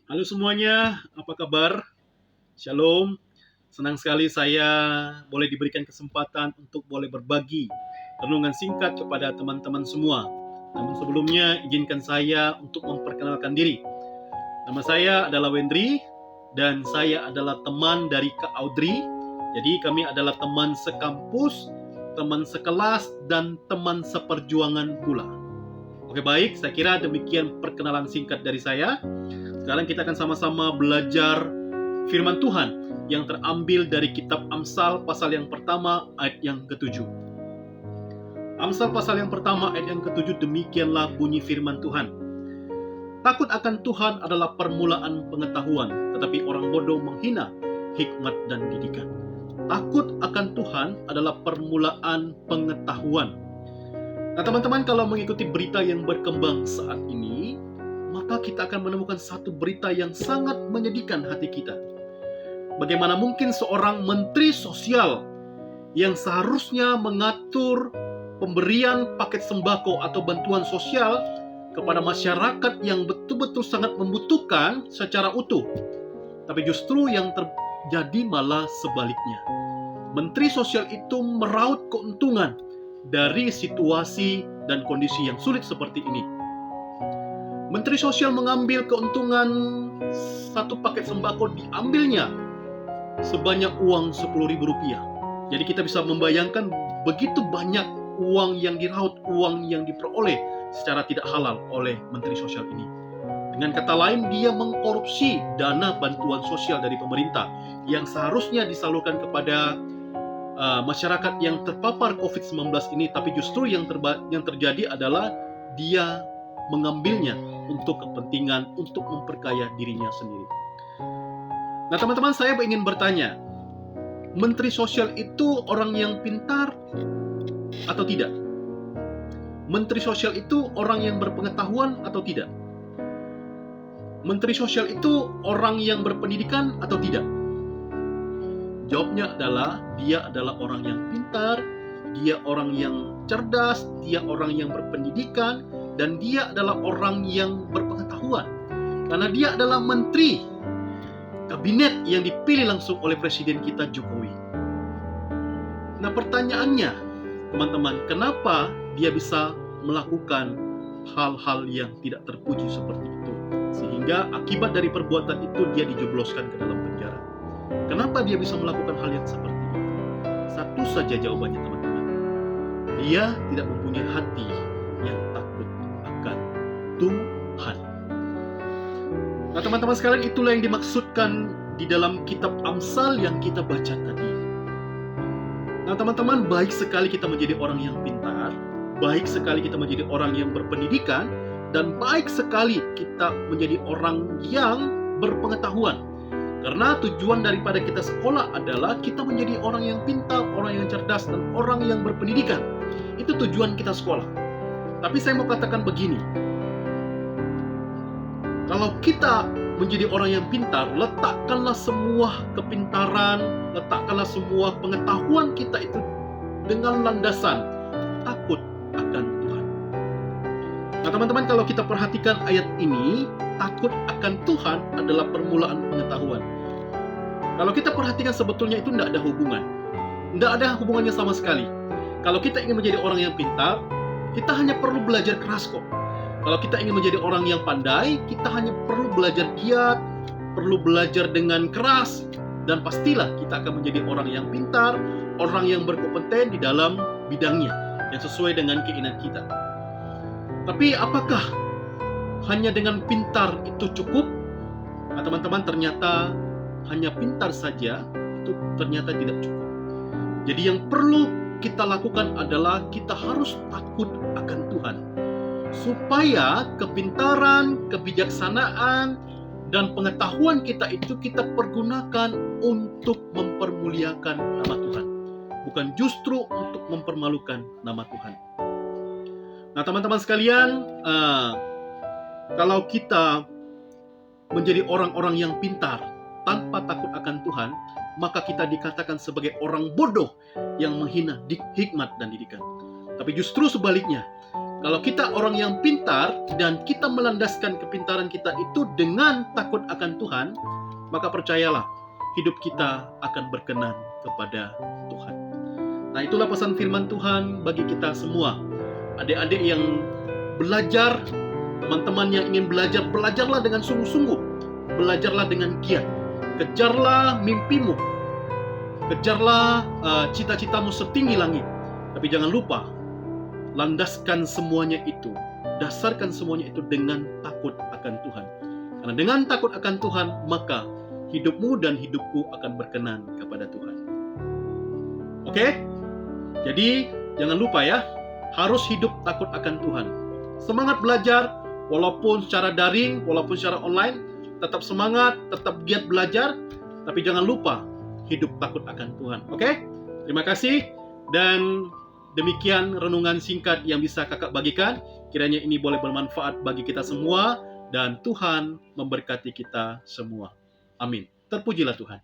Halo semuanya, apa kabar? Shalom. Senang sekali saya boleh diberikan kesempatan untuk boleh berbagi renungan singkat kepada teman-teman semua. Namun sebelumnya izinkan saya untuk memperkenalkan diri. Nama saya adalah Wendri dan saya adalah teman dari Kak Audrey. Jadi kami adalah teman sekampus, teman sekelas, dan teman seperjuangan pula. Oke baik, saya kira demikian perkenalan singkat dari saya. Sekarang kita akan sama-sama belajar firman Tuhan yang terambil dari kitab Amsal pasal yang pertama ayat yang ketujuh. Amsal pasal yang pertama ayat yang ketujuh, demikianlah bunyi firman Tuhan. Takut akan Tuhan adalah permulaan pengetahuan, tetapi orang bodoh menghina hikmat dan didikan. Takut akan Tuhan adalah permulaan pengetahuan. Nah teman-teman, kalau mengikuti berita yang berkembang saat ini, maka kita akan menemukan satu berita yang sangat menyedihkan hati kita. Bagaimana mungkin seorang menteri sosial yang seharusnya mengatur pemberian paket sembako atau bantuan sosial kepada masyarakat yang betul-betul sangat membutuhkan secara utuh, tapi justru yang terjadi malah sebaliknya. Menteri sosial itu meraup keuntungan dari situasi dan kondisi yang sulit seperti ini. Menteri sosial mengambil keuntungan satu paket sembako, diambilnya sebanyak uang Rp10.000. Jadi kita bisa membayangkan begitu banyak uang yang diraup, uang yang diperoleh secara tidak halal oleh Menteri Sosial ini. Dengan kata lain, dia mengkorupsi dana bantuan sosial dari pemerintah yang seharusnya disalurkan kepada masyarakat yang terpapar COVID-19 ini, tapi justru yang terjadi adalah dia mengambilnya untuk kepentingan, untuk memperkaya dirinya sendiri. Nah teman-teman, saya ingin bertanya, Menteri Sosial itu orang yang pintar atau tidak? Menteri Sosial itu orang yang berpengetahuan atau tidak? Menteri Sosial itu orang yang berpendidikan atau tidak? Jawabnya adalah, dia adalah orang yang pintar, dia orang yang cerdas, dia orang yang berpendidikan, dan dia adalah orang yang berpengetahuan. Karena dia adalah menteri kabinet yang dipilih langsung oleh Presiden kita Jokowi. Nah pertanyaannya, teman-teman, kenapa dia bisa melakukan hal-hal yang tidak terpuji seperti itu? Sehingga akibat dari perbuatan itu dia dijebloskan ke dalam penjara. Kenapa dia bisa melakukan hal yang seperti itu? Satu saja jawabannya teman-teman. Dia tidak mempunyai hati yang takut akan Tuhan. Nah teman-teman sekalian, itulah yang dimaksudkan di dalam kitab Amsal yang kita baca tadi. Nah teman-teman, baik sekali kita menjadi orang yang pintar, baik sekali kita menjadi orang yang berpendidikan, dan baik sekali kita menjadi orang yang berpengetahuan. Karena tujuan daripada kita sekolah adalah kita menjadi orang yang pintar, orang yang cerdas, dan orang yang berpendidikan. Itu tujuan kita sekolah. Tapi saya mau katakan begini, kalau kita menjadi orang yang pintar, letakkanlah semua kepintaran, letakkanlah semua pengetahuan kita itu dengan landasan takut akan Tuhan. Nah teman-teman, kalau kita perhatikan ayat ini, takut akan Tuhan adalah permulaan pengetahuan. Kalau kita perhatikan, sebetulnya itu tidak ada hubungan. Tidak ada hubungannya sama sekali. Kalau kita ingin menjadi orang yang pintar, kita hanya perlu belajar keras kok. Kalau kita ingin menjadi orang yang pandai, kita hanya perlu belajar giat, perlu belajar dengan keras, dan pastilah kita akan menjadi orang yang pintar, orang yang berkompeten di dalam bidangnya, yang sesuai dengan keinginan kita. Tapi apakah hanya dengan pintar itu cukup? Nah teman-teman, ternyata hanya pintar saja itu ternyata tidak cukup. Jadi yang perlu kita lakukan adalah kita harus takut akan Tuhan, supaya kepintaran, kebijaksanaan, dan pengetahuan kita itu kita pergunakan untuk mempermuliakan nama Tuhan, bukan justru untuk mempermalukan nama Tuhan. Nah teman-teman sekalian, kalau kita menjadi orang-orang yang pintar tanpa takut akan Tuhan, maka kita dikatakan sebagai orang bodoh yang menghina hikmat dan didikan. Tapi justru sebaliknya, Kalau kita orang yang pintar dan kita melandaskan kepintaran kita itu dengan takut akan Tuhan, maka percayalah, hidup kita akan berkenan kepada Tuhan. Nah, itulah pesan firman Tuhan bagi kita semua. Adik-adik yang belajar, teman-teman yang ingin belajar, belajarlah dengan sungguh-sungguh. Belajarlah dengan giat. Kejarlah mimpimu. Kejarlah cita-citamu setinggi langit. Tapi jangan lupa, landaskan semuanya itu, dasarkan semuanya itu dengan takut akan Tuhan. Karena dengan takut akan Tuhan, maka hidupmu dan hidupku akan berkenan kepada Tuhan. Oke? Jadi, jangan lupa ya, harus hidup takut akan Tuhan. Semangat belajar, walaupun secara daring, walaupun secara online, tetap semangat, tetap giat belajar, tapi jangan lupa hidup takut akan Tuhan. Oke? Terima kasih, dan demikian renungan singkat yang bisa kakak bagikan. Kiranya ini boleh bermanfaat bagi kita semua, dan Tuhan memberkati kita semua. Amin. Terpujilah Tuhan.